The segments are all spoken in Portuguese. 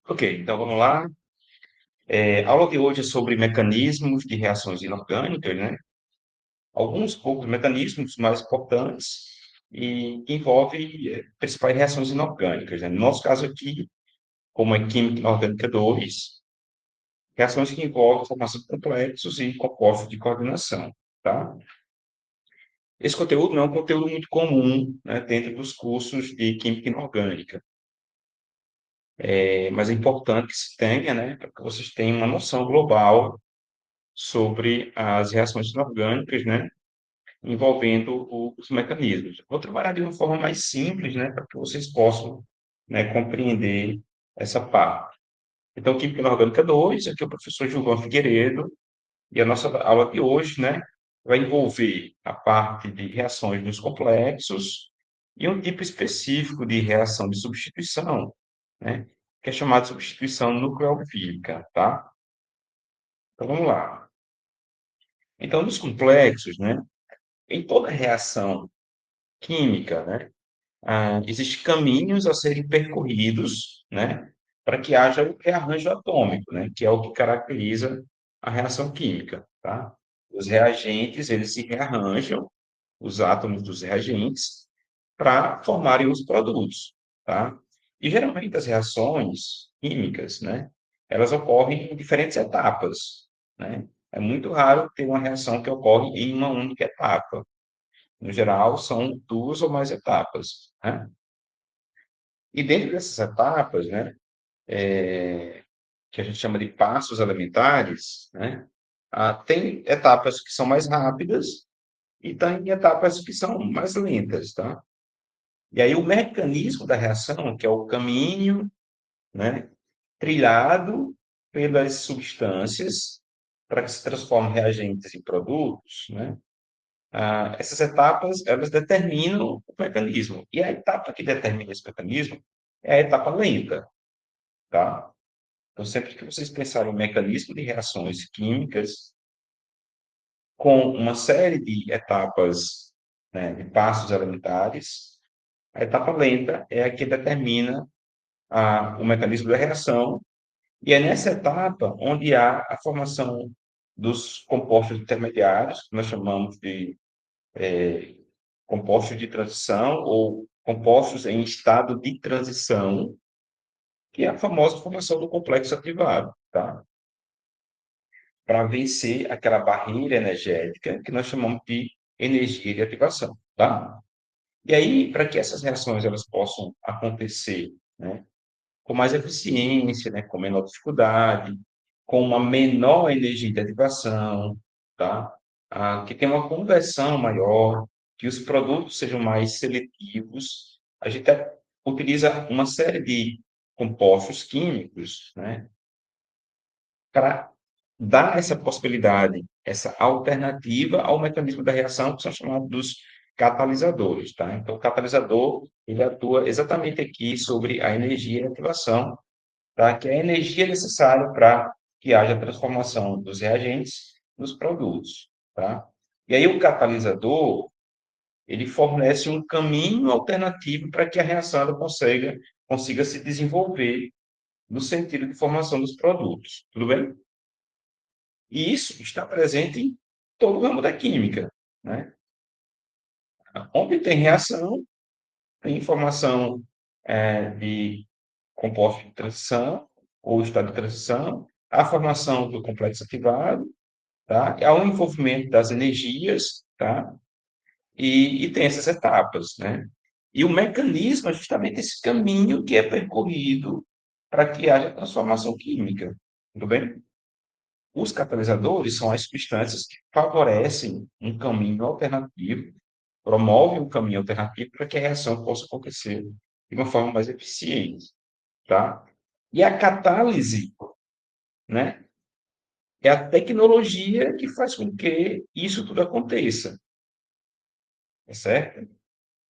Ok, então vamos lá. A aula de hoje é sobre mecanismos de reações inorgânicas, né? Alguns poucos mecanismos mais importantes e que envolvem principais reações inorgânicas, né? No nosso caso aqui, como é química inorgânica 2, reações que envolvem formação de complexos e compostos de coordenação, tá? Esse conteúdo não é um conteúdo muito comum, né, dentro dos cursos de química inorgânica, mas é importante que se tenha, né, para que vocês tenham uma noção global sobre as reações inorgânicas, né, envolvendo os mecanismos. Vou trabalhar de uma forma mais simples, né, para que vocês possam, né, compreender essa parte. Então, Química Inorgânica 2, aqui é o professor Gilvan Figueiredo, e a nossa aula de hoje, né, vai envolver a parte de reações nos complexos e um tipo específico de reação de substituição, né, que é chamada de substituição nucleofílica, tá? Então, vamos lá. Então, nos complexos, né, em toda reação química, né, existem caminhos a serem percorridos, né, para que haja o rearranjo atômico, né, que é o que caracteriza a reação química, tá? Os reagentes, eles se rearranjam, os átomos dos reagentes, para formarem os produtos, tá? E geralmente as reações químicas, né, elas ocorrem em diferentes etapas, né? É muito raro ter uma reação que ocorre em uma única etapa. No geral, são duas ou mais etapas, né? E dentro dessas etapas, né, que a gente chama de passos elementares, né, tem etapas que são mais rápidas e tem etapas que são mais lentas, tá? E aí o mecanismo da reação, que é o caminho, né, trilhado pelas substâncias para que se transformem reagentes em produtos, né? Essas etapas, elas determinam o mecanismo. E a etapa que determina esse mecanismo é a etapa lenta, tá? Então, sempre que vocês pensarem em mecanismo de reações químicas com uma série de etapas, né, de passos elementares, a etapa lenta é a que determina o mecanismo da reação, e é nessa etapa onde há a formação dos compostos intermediários, que nós chamamos de compostos de transição ou compostos em estado de transição, que é a famosa formação do complexo ativado, tá? Para vencer aquela barreira energética que nós chamamos de energia de ativação, tá? E aí, para que essas reações elas possam acontecer, né, com mais eficiência, né, com menor dificuldade, com uma menor energia de ativação, tá? Que tenha uma conversão maior, que os produtos sejam mais seletivos, a gente utiliza uma série de compostos químicos, né, para dar essa possibilidade, essa alternativa ao mecanismo da reação, que são chamados dos catalisadores, tá? Então, o catalisador, ele atua exatamente aqui sobre a energia de ativação, tá? Que é a energia necessária para que haja transformação dos reagentes nos produtos, tá? E aí o catalisador, ele fornece um caminho alternativo para que a reação ela consiga se desenvolver no sentido de formação dos produtos, tudo bem? E isso está presente em todo o ramo da química, né? Onde tem reação, tem formação de compostos de transição ou estado de transição, a formação do complexo ativado, tá? Há um envolvimento das energias, tá? E tem essas etapas, né? E o mecanismo é justamente esse caminho que é percorrido para que haja transformação química, tudo bem? Os catalisadores são as substâncias que favorecem um caminho alternativo, promovem um caminho alternativo para que a reação possa acontecer de uma forma mais eficiente, tá? E a catálise, né, é a tecnologia que faz com que isso tudo aconteça, tá certo?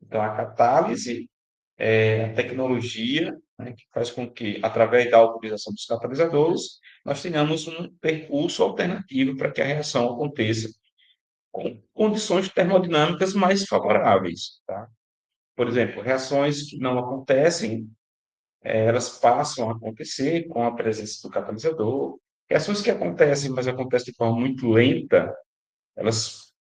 Então, a catálise é a tecnologia, né, que faz com que, através da utilização dos catalisadores, nós tenhamos um percurso alternativo para que a reação aconteça com condições termodinâmicas mais favoráveis, tá? Por exemplo, reações que não acontecem elas passam a acontecer com a presença do catalisador. Reações que acontecem, mas acontecem de forma muito lenta, elas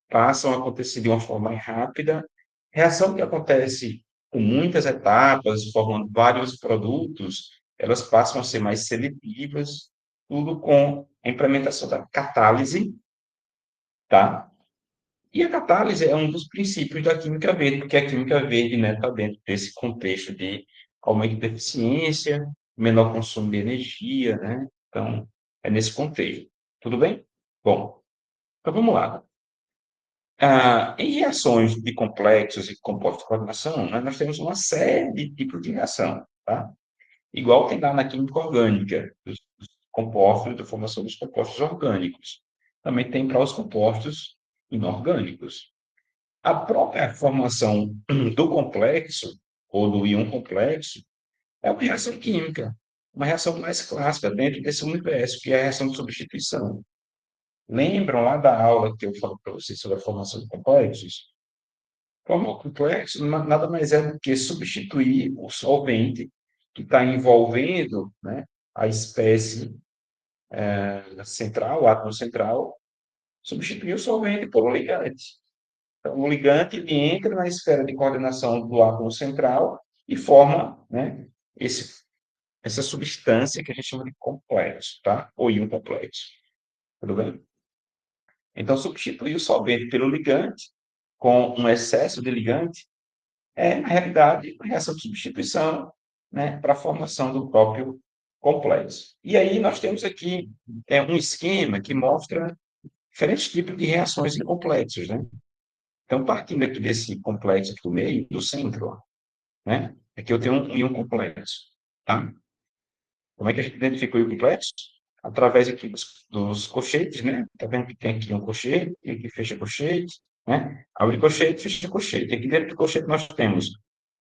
passam a acontecer de uma forma mais rápida. Reação que acontece com muitas etapas, formando vários produtos, elas passam a ser mais seletivas, tudo com a implementação da catálise, tá? E a catálise é um dos princípios da química verde, porque a química verde, né, está dentro desse contexto de aumento da eficiência, menor consumo de energia, né? Então, é nesse contexto. Tudo bem? Bom, então vamos lá. Em reações de complexos e compostos de coordenação, né, nós temos uma série de tipos de reação, tá? Igual tem lá na química orgânica, dos compostos, da formação dos compostos orgânicos. Também tem para os compostos inorgânicos. A própria formação do complexo, ou do íon complexo, é uma reação química, uma reação mais clássica dentro desse universo, que é a reação de substituição. Lembram lá da aula que eu falo para vocês sobre a formação de complexos? Formar um complexo nada mais é do que substituir o solvente que está envolvendo, né, a espécie central, o átomo central, substituir o solvente por um ligante. Então, o ligante ele entra na esfera de coordenação do átomo central e forma, né, essa substância que a gente chama de complexo, tá? Ou íon complexo. Tudo bem? Então, substituir o solvente pelo ligante, com um excesso de ligante, é, na realidade, uma reação de substituição, né, para a formação do próprio complexo. E aí nós temos aqui um esquema que mostra diferentes tipos de reações em complexos, né? Então, partindo aqui desse complexo aqui do meio, do centro, ó, né? Aqui eu tenho um íon complexo, tá? Como é que a gente identifica o íon complexo? Através aqui dos colchetes, né? Tá vendo que tem aqui um colchete, e aqui fecha colchete, né? Abre colchete, fecha colchete. Aqui dentro do colchete nós temos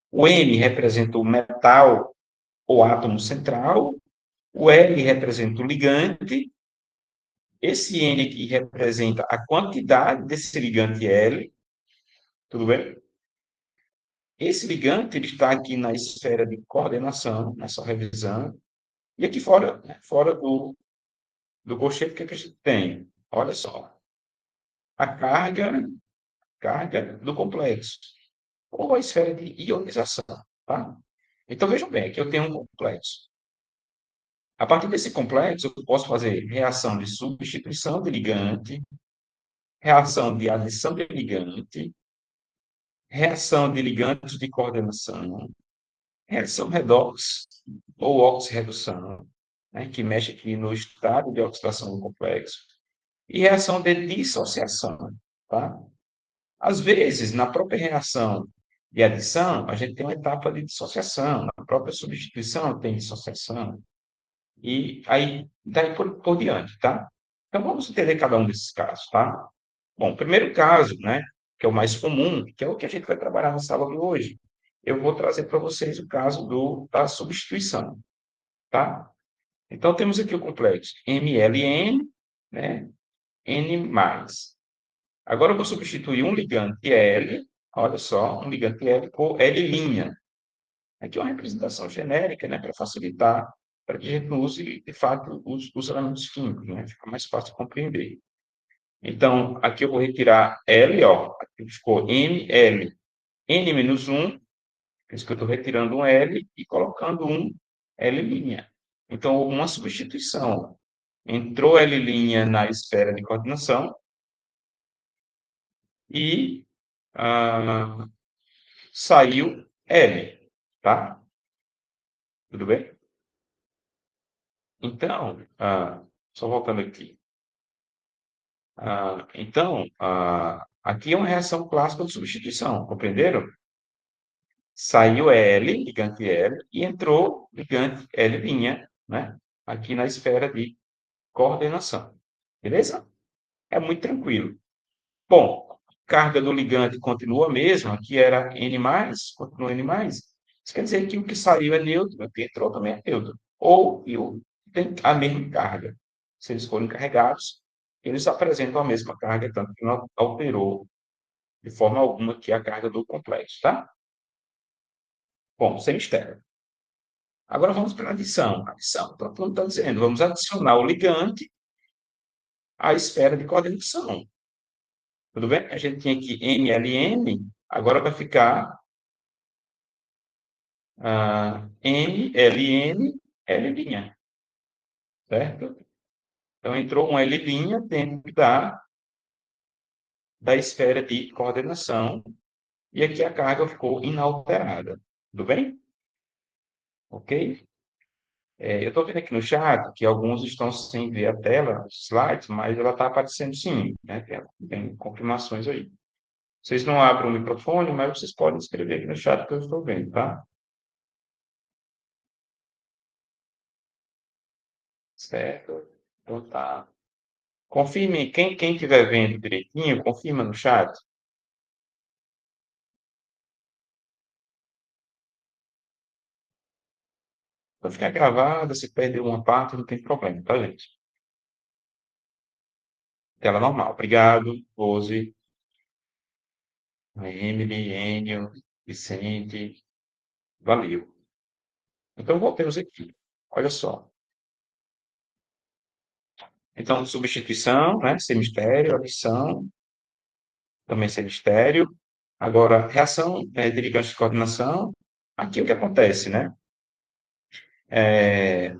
o M representa o metal ou átomo central, o L representa o ligante, esse N aqui representa a quantidade desse ligante L, tudo bem? Esse ligante ele está aqui na esfera de coordenação, nessa revisão, e aqui fora, né, fora do colchete, o que, é que a gente tem? Olha só, a carga do complexo, ou a esfera de ionização, tá? Então, vejam bem, aqui eu tenho um complexo. A partir desse complexo, eu posso fazer reação de substituição de ligante, reação de adição de ligante, reação de ligantes de coordenação, reação redox ou oxirredução, né, que mexe aqui no estado de oxidação do complexo, e reação de dissociação. Tá? Às vezes, na própria reação de adição, a gente tem uma etapa de dissociação, na própria substituição tem dissociação, e aí daí por diante, tá? Então vamos entender cada um desses casos, tá? Bom, o primeiro caso, né, que é o mais comum, que é o que a gente vai trabalhar na sala de hoje, eu vou trazer para vocês o caso da substituição, tá? Então temos aqui o complexo MLN, né, N+. Agora eu vou substituir um ligante L, olha só, um ligante L por L'. Aqui é uma representação genérica, né, para facilitar, para que a gente não use, de fato, os elementos químicos, né, fica mais fácil de compreender. Então, aqui eu vou retirar L, ó, aqui ficou ML, N-1, por isso que eu estou retirando um L e colocando um L'. Então, uma substituição. Entrou L' na esfera de coordenação e ah, saiu L, tá? Tudo bem? Então, só voltando aqui. Aqui é uma reação clássica de substituição, compreenderam? Saiu L, ligante L, e entrou ligante L', né? Aqui na esfera de coordenação. Beleza? É muito tranquilo. Bom, carga do ligante continua a mesma, que era N+, continua N+. Isso quer dizer que o que saiu é neutro, o que entrou também é neutro. Ou tem a mesma carga. Se eles forem carregados, eles apresentam a mesma carga, tanto que não alterou de forma alguma que a carga do complexo, tá? Bom, sem mistério. Agora vamos para a adição. Adição, então, como está dizendo, vamos adicionar o ligante à esfera de coordenação. Tudo bem? A gente tinha aqui MLN, agora vai ficar MLN, L', certo? Então, entrou um L' dentro da esfera de coordenação, e aqui a carga ficou inalterada. Tudo bem? Ok? Eu estou vendo aqui no chat que alguns estão sem ver a tela, os slides, mas ela está aparecendo sim, né? Tem confirmações aí. Vocês não abrem o microfone, mas vocês podem escrever aqui no chat que eu estou vendo, tá? Certo? Então tá. Confirme, quem estiver vendo direitinho, confirma no chat. Vai ficar gravada, se perder uma parte, não tem problema, tá, gente? Tela normal. Obrigado, Rose, Emily, Enio, Vicente. Valeu. Então, voltemos aqui. Olha só. Então, substituição, né? Semistério, adição, também semistério. Agora, reação de ligantes de coordenação. Aqui o que acontece, né? É,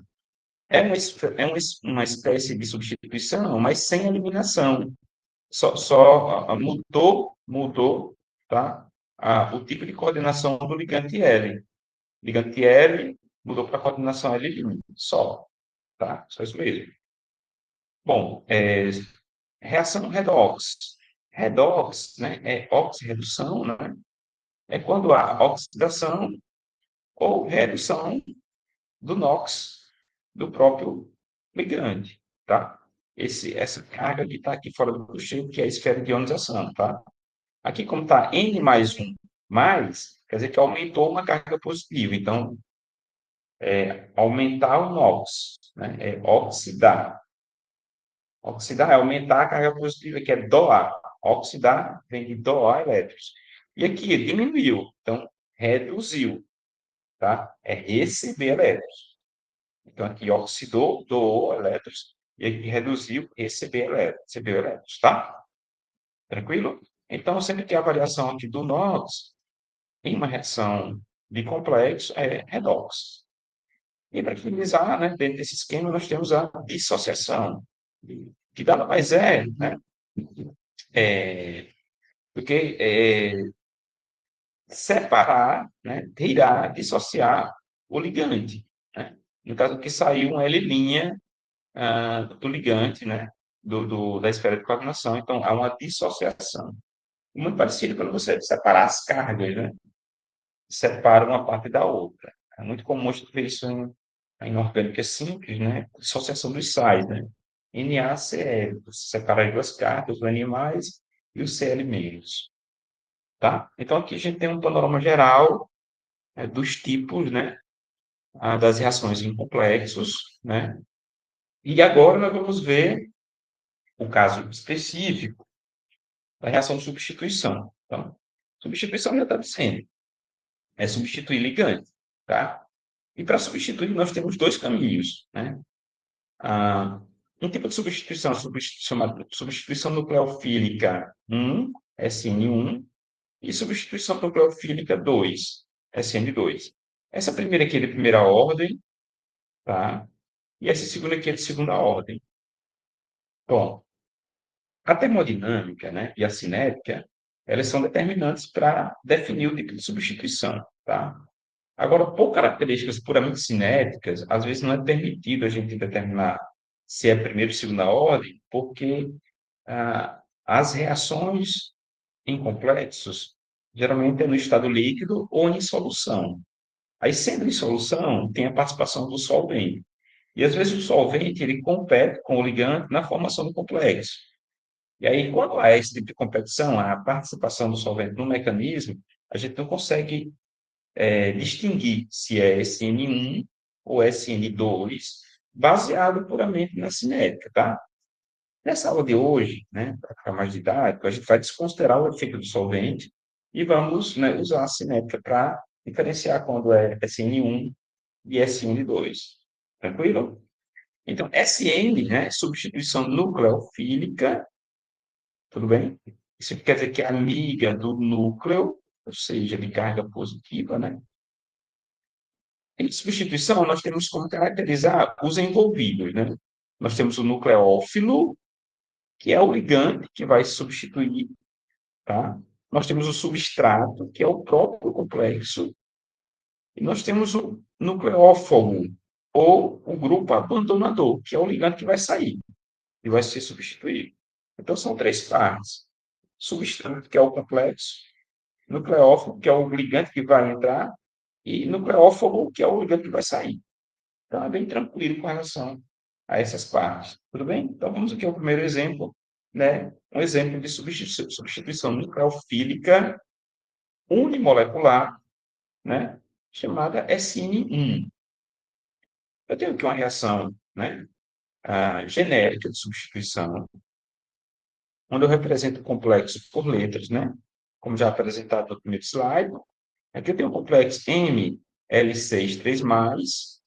uma espécie de substituição, mas sem eliminação. Só mudou, tá? O tipo de coordenação do ligante L. Ligante L mudou para a coordenação L', só, tá? Só isso mesmo. Bom, reação redox. Redox, né, é oxirredução, né? É quando há oxidação ou redução do NOx do próprio ligante, tá? Essa carga que está aqui fora do shape, que é a esfera de ionização, tá? Aqui, como está N mais 1 mais, quer dizer que aumentou uma carga positiva. Então, aumentar o NOx, né? É oxidar. Oxidar é aumentar a carga positiva, que é doar. Oxidar vem de doar elétrons. E aqui diminuiu, então reduziu, tá? É receber elétrons. Então aqui oxidou, doou elétrons, e aqui reduziu, recebeu elétrons, tá? Tranquilo? Então, sempre que a variação aqui do NOx em uma reação de complexo é redox. E para finalizar, né, dentro desse esquema, nós temos a dissociação, que nada mais é, né, do que separar, né, tirar, dissociar o ligante. Né? No caso que saiu um L' do ligante, né, da esfera de coordenação, então há uma dissociação. Muito parecido quando você separar as cargas, né? Separa uma parte da outra. É muito comum a gente ver isso em orgânica simples, né? Dissociação dos sais, né? NaCl, você separa as duas cargas, os animais e o Cl-, tá? Então, aqui a gente tem um panorama geral dos tipos, né? Das reações em complexos, né? E agora nós vamos ver o caso específico da reação de substituição. Então, substituição já está dizendo, é substituir ligante, tá? E para substituir, nós temos dois caminhos, né? Ah, um tipo de substituição, chamada substituição nucleofílica 1, SN1, e substituição nucleofílica 2, SN2. Essa primeira aqui é de primeira ordem, tá? E essa segunda aqui é de segunda ordem. Bom, a termodinâmica, né, e a cinética, elas são determinantes para definir o tipo de substituição, tá? Agora, por características puramente cinéticas, às vezes não é permitido a gente determinar se é primeira ou segunda ordem, porque as reações em complexos geralmente é no estado líquido ou em solução. Aí, sendo em solução, tem a participação do solvente. E às vezes o solvente ele compete com o ligante na formação do complexo. E aí, quando há esse tipo de competição, a participação do solvente no mecanismo, a gente não consegue distinguir se é SN1 ou SN2, baseado puramente na cinética, tá? Nessa aula de hoje, né, para ficar mais didático, a gente vai desconsiderar o efeito do solvente e vamos, né, usar a cinética para diferenciar quando é SN1 de SN2. Tranquilo? Então, SN, né, substituição nucleofílica, tudo bem? Isso quer dizer que é amiga do núcleo, ou seja, de carga positiva, né? Em substituição, nós temos como caracterizar os envolvidos, né? Nós temos o nucleófilo, que é o ligante que vai substituir, tá? Nós temos o substrato, que é o próprio complexo, e nós temos o nucleófobo, ou o grupo abandonador, que é o ligante que vai sair e vai ser substituído. Então, são três partes. Substrato, que é o complexo, nucleófobo, que é o ligante que vai entrar, e nucleófobo, que é o ligante que vai sair. Então, é bem tranquilo com relação a essas partes. Tudo bem? Então, vamos aqui ao primeiro exemplo, né? Um exemplo de substituição nucleofílica unimolecular, né? Chamada SN1. Eu tenho aqui uma reação, né? Genérica de substituição, onde eu represento o complexo por letras, né? Como já apresentado no primeiro slide. Aqui eu tenho o complexo ML6 3+,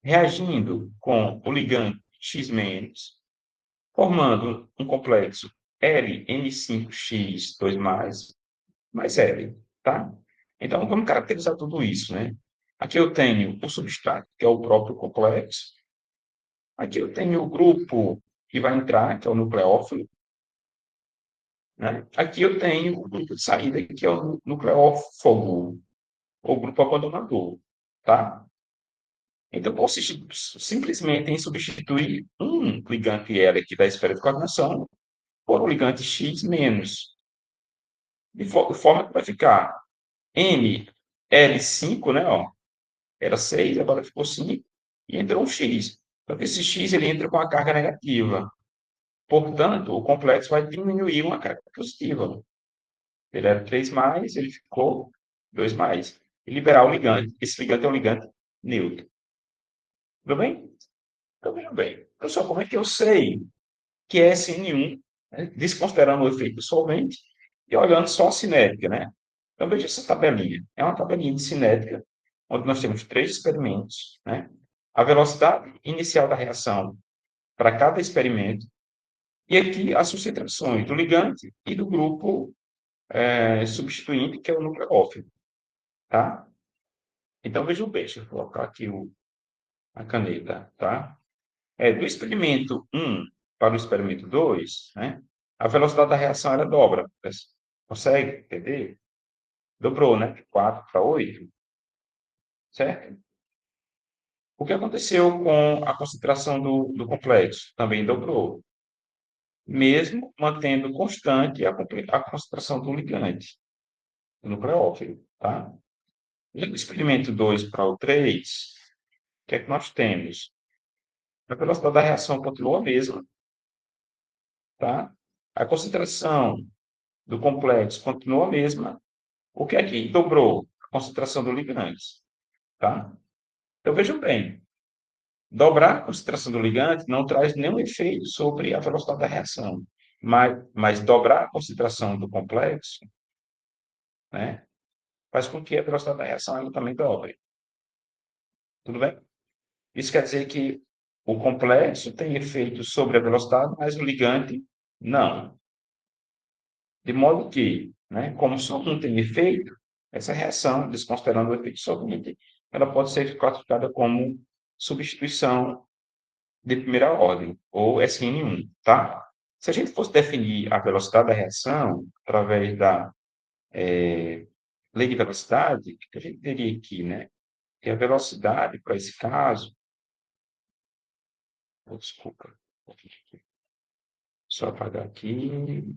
reagindo com o ligante X-, formando um complexo LN5X2+, mais L, tá? Então, vamos caracterizar tudo isso, né? Aqui eu tenho o substrato, que é o próprio complexo. Aqui eu tenho o grupo que vai entrar, que é o nucleófilo, né? Aqui eu tenho o grupo de saída, que é o nucleófobo, ou grupo abandonador, tá? Então, consiste simplesmente em substituir um ligante L aqui da esfera de coordenação por um ligante X menos, de forma que vai ficar ML5, né, ó, era 6, agora ficou 5, e entrou um X. Então, esse X ele entra com a carga negativa. Portanto, o complexo vai diminuir uma carga positiva. Ele era 3+, ele ficou 2+. E liberar o ligante. Esse ligante é um ligante neutro. Tudo bem? Então, veja bem. Pessoal, como é que eu sei que é SN1, né? Desconsiderando o efeito solvente e olhando só a cinética, né? Então, veja essa tabelinha. É uma tabelinha de cinética, onde nós temos três experimentos, né? A velocidade inicial da reação para cada experimento, e aqui as concentrações do ligante e do grupo substituinte, que é o nucleófilo, tá? Então, vejam bem, deixa eu colocar aqui a caneta, tá? Do experimento 1 para o experimento 2, né, a velocidade da reação era dobra. Consegue entender? Dobrou, né? De 4 para 8, certo? O que aconteceu com a concentração do complexo? Também dobrou, mesmo mantendo constante a concentração do ligante, do nucleófilo, tá? E do experimento 2 para o 3, o que é que nós temos? A velocidade da reação continua a mesma, tá? A concentração do complexo continua a mesma. O que é que dobrou? A concentração do ligante, tá? Então, vejam bem, dobrar a concentração do ligante não traz nenhum efeito sobre a velocidade da reação, mas dobrar a concentração do complexo, né, faz com que a velocidade da reação ela também dobre. Tudo bem? Isso quer dizer que o complexo tem efeito sobre a velocidade, mas o ligante não. De modo que, né, como só um tem efeito, essa reação, desconsiderando o efeito solvente, ela pode ser classificada como substituição de primeira ordem, ou SN1, tá? Se a gente fosse definir a velocidade da reação através da lei de velocidade, o que a gente teria aqui, né? Que a velocidade, para esse caso, desculpa, só apagar aqui,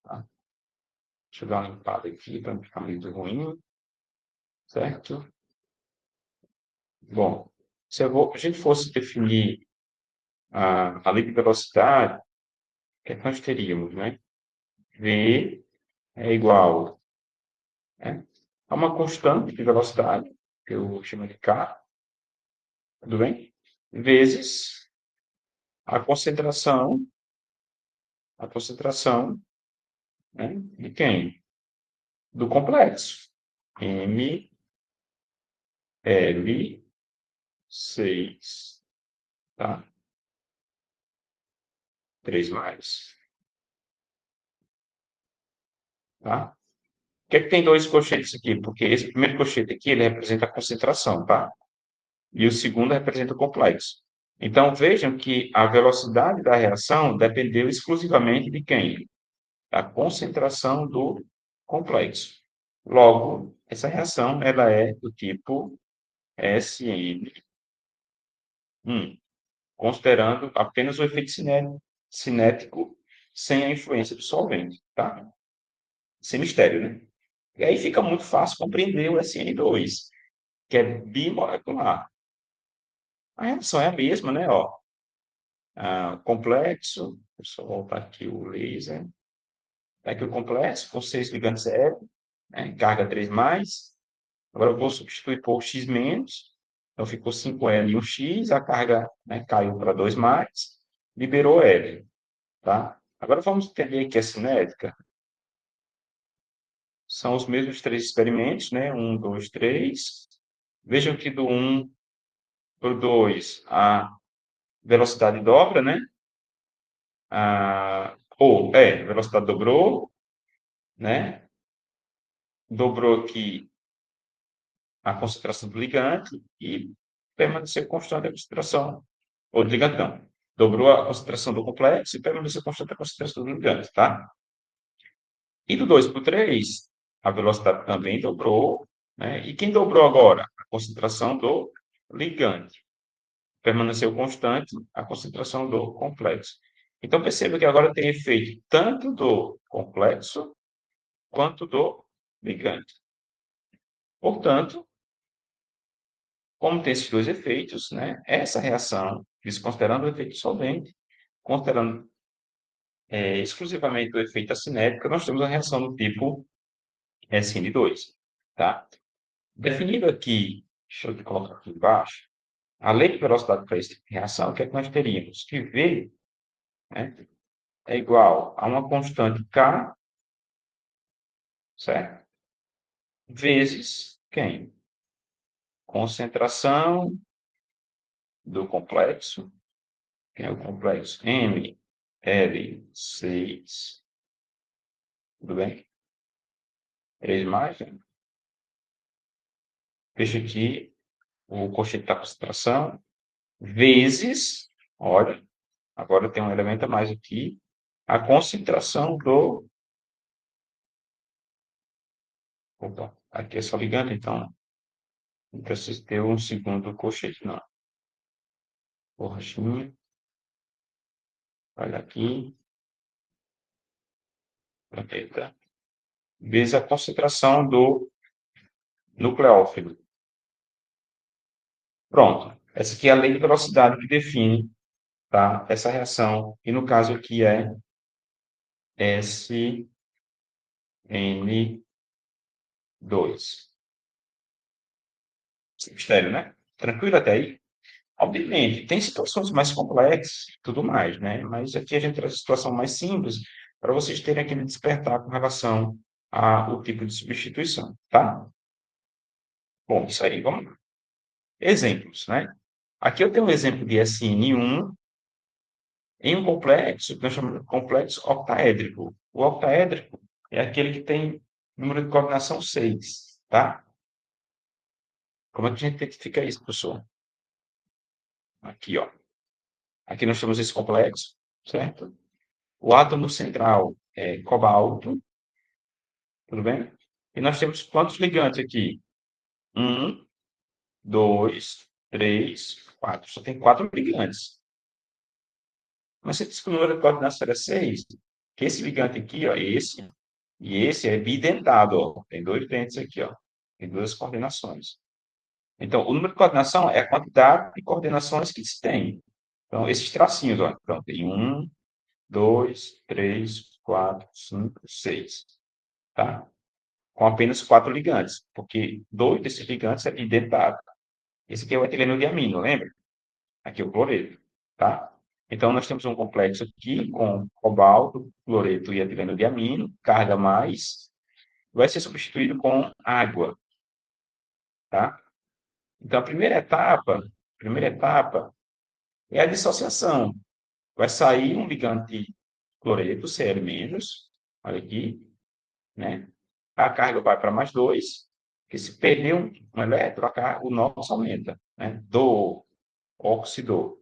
tá? Deixa eu dar uma limpada aqui para não ficar muito ruim, certo? Bom, se a gente fosse definir a lei de velocidade, o que é que nós teríamos, né? V é igual, né, a uma constante de velocidade, que eu chamo de K, tudo bem? Vezes a concentração né? De quem? Do complexo. M, L, 6, tá? 3 mais, tá? Por que é que tem dois colchetes aqui? Porque esse primeiro colchete aqui, ele representa a concentração, tá? E o segundo representa o complexo. Então, vejam que a velocidade da reação dependeu exclusivamente de quem? Da concentração do complexo. Logo, essa reação ela é do tipo SN1, considerando apenas o efeito cinético sem a influência do solvente, tá? Sem mistério, né? E aí fica muito fácil compreender o SN2, que é bimolecular. A reação é a mesma, né? Ó, complexo, deixa eu voltar aqui o laser. Tá aqui o complexo, com 6 ligantes zero, né? Carga 3 mais. Agora eu vou substituir por x menos. Então ficou 5L e 1x, a carga, né, caiu para 2 mais, liberou L, tá? Agora vamos entender que a cinética são os mesmos três experimentos, né? Um, dois, três. Vejam que do 1 para o 2 a velocidade dobra, né? A velocidade dobrou, né? Dobrou aqui a concentração do ligante e permaneceu constante a concentração, ou do ligante não. Dobrou a concentração do complexo e permaneceu constante a concentração do ligante, tá? E do 2 para o 3, a velocidade também dobrou, né? E quem dobrou agora? A concentração do ligante. Permaneceu constante a concentração do complexo. Então, perceba que agora tem efeito tanto do complexo quanto do ligante. Portanto, como tem esses dois efeitos, né, essa reação, desconsiderando o efeito solvente, considerando exclusivamente o efeito acinético, nós temos a reação do tipo SN2. Tá? Definido aqui, deixa eu colocar aqui embaixo, a lei de velocidade para esse tipo de reação, o que é que nós teríamos? Que V, né, é igual a uma constante K, certo? Vezes quem? Concentração do complexo, que é o complexo ML6, tudo bem? 3 mais, né? Veja aqui o coeficiente da concentração, vezes, olha, agora tem um elemento a mais aqui, a concentração do. Opa, aqui é só ligando, então não precisa ter um segundo coeficiente, não. Borrachinha, olha aqui, planeta, vezes a concentração do nucleófilo. Pronto. Essa aqui é a lei de velocidade que define, tá, essa reação, e no caso aqui é SN2. Mistério, né? Tranquilo até aí? Obviamente, tem situações mais complexas e tudo mais, né? Mas aqui a gente traz a situação mais simples para vocês terem aquele despertar com relação ao tipo de substituição, tá? Bom, isso aí, vamos lá. Exemplos, né? Aqui eu tenho um exemplo de SN1 em um complexo que nós chamamos de complexo octaédrico. O octaédrico é aquele que tem número de coordenação 6, tá? Como é que a gente identifica isso, professor? Aqui, ó. Aqui nós temos esse complexo, certo? O átomo central é cobalto, tudo bem? E nós temos quantos ligantes aqui? Um, dois, três, quatro. Só tem 4 ligantes. Mas você disse que o número de coordenação era 6. Que esse ligante aqui, ó, esse, e esse é bidentado, ó. Tem 2 dentes aqui, ó. Tem 2 coordenações. Então, o número de coordenação é a quantidade de coordenações que se tem. Então, esses tracinhos, ó. Então, tem 1, 2, 3, 4, 5, 6. Tá? Com apenas 4 ligantes, porque 2 desses ligantes é bidentado. Esse aqui é o etileno de amino, lembra? Aqui é o cloreto, tá? Então, nós temos um complexo aqui com cobalto, fluoreto e etileno de amino, carga mais, vai ser substituído com água, tá? Então, a primeira etapa é a dissociação. Vai sair um ligante cloreto, Cl-, olha aqui, né? A carga vai para mais 2, porque se perder um elétron, o nosso aumenta, né? Oxidou.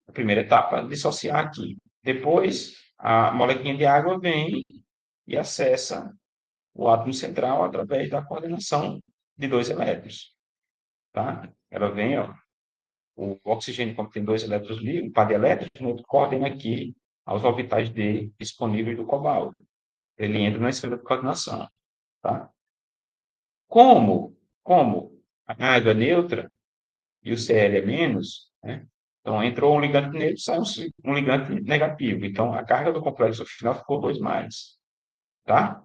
A primeira etapa, dissociar aqui. Depois, a moléquinha de água vem e acessa o átomo central através da coordenação de dois elétrons, tá? Ela vem, ó, o oxigênio, como tem dois elétrons livres, um par de elétrons, né, coordena aqui aos orbitais D disponíveis do cobalto. Ele entra na esfera de coordenação, tá? Como a água é neutra e o Cl é menos, né? Então, entrou um ligante neutro, sai um ligante negativo. Então, a carga do complexo final ficou 2 mais, tá?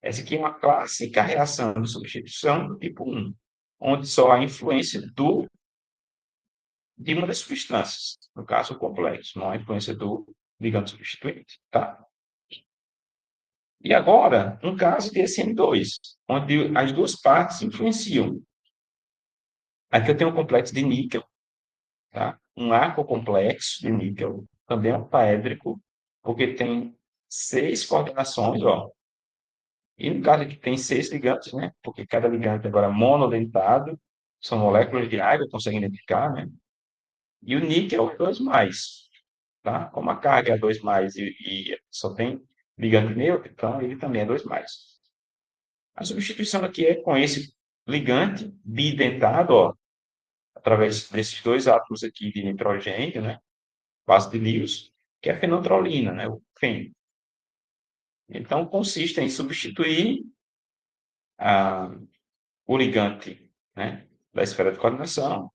Essa aqui é uma clássica reação de substituição do tipo 1, onde só há influência de uma das substâncias, no caso, o complexo, não há influência do ligante substituinte, tá? E agora, um caso de SN2, onde as duas partes influenciam. Aqui eu tenho um complexo de níquel, tá? Um arcocomplexo de níquel, também é um octaédrico, porque tem 6 coordenações, ó. E no caso aqui tem 6 ligantes, né? Porque cada ligante agora é monodentado, são moléculas de água, conseguem identificar, né? E o níquel é 2 mais, tá? Como a carga é 2 mais e só tem ligante neutro, então ele também é 2 mais. A substituição aqui é com esse ligante bidentado, ó, através desses dois átomos aqui de nitrogênio, né? Base de Lewis, que é a fenantrolina, né? O fen. Então, consiste em substituir a, o ligante, né, da esfera de coordenação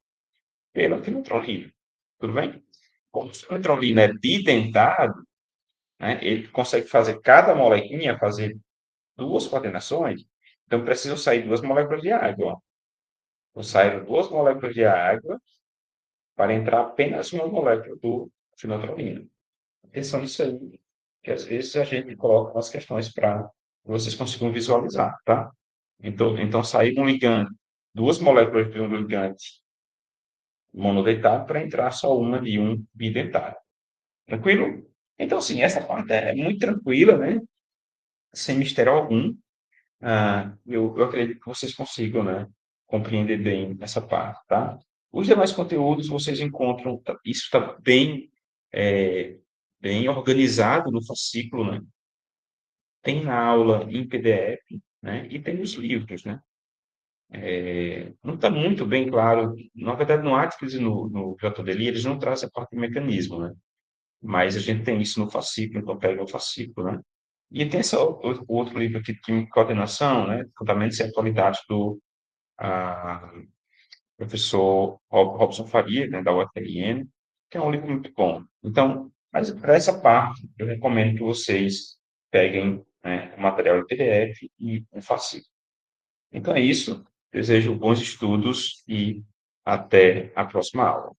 pela fenantrolina. Tudo bem? Como a fenantrolina é bidentado, né, ele consegue fazer cada molequinha fazer duas coordenações, então precisam sair duas moléculas de água. Ó. Então, saíram duas moléculas de água para entrar apenas uma molécula do fenantrolina. Atenção nisso aí, que às vezes a gente coloca umas questões para que vocês consigam visualizar, tá? Então sair um ligante, duas moléculas de um ligante monodentado para entrar só uma de um bidentado. Tranquilo? Então, sim, essa parte é muito tranquila, né? Sem mistério algum. Eu acredito que vocês consigam, né, compreender bem essa parte, tá? Os demais conteúdos vocês encontram, isso está bem, é, bem organizado no fascículo, né? Tem na aula em PDF, né? E tem os livros, né? Não está muito bem claro, na verdade, no Atkins e no Jotodeli, eles não trazem a parte de mecanismo, né? Mas a gente tem isso no fascículo, então pega o fascículo, né? E tem o outro livro aqui, Química e Coordenação, né? Fundamentos e Atualidades do professor Robson Faria, né, da UFRN, que é um livro muito bom. Então, mas para essa parte, eu recomendo que vocês peguem, né, o material em PDF e um fascículo. Então é isso. Desejo bons estudos e até a próxima aula.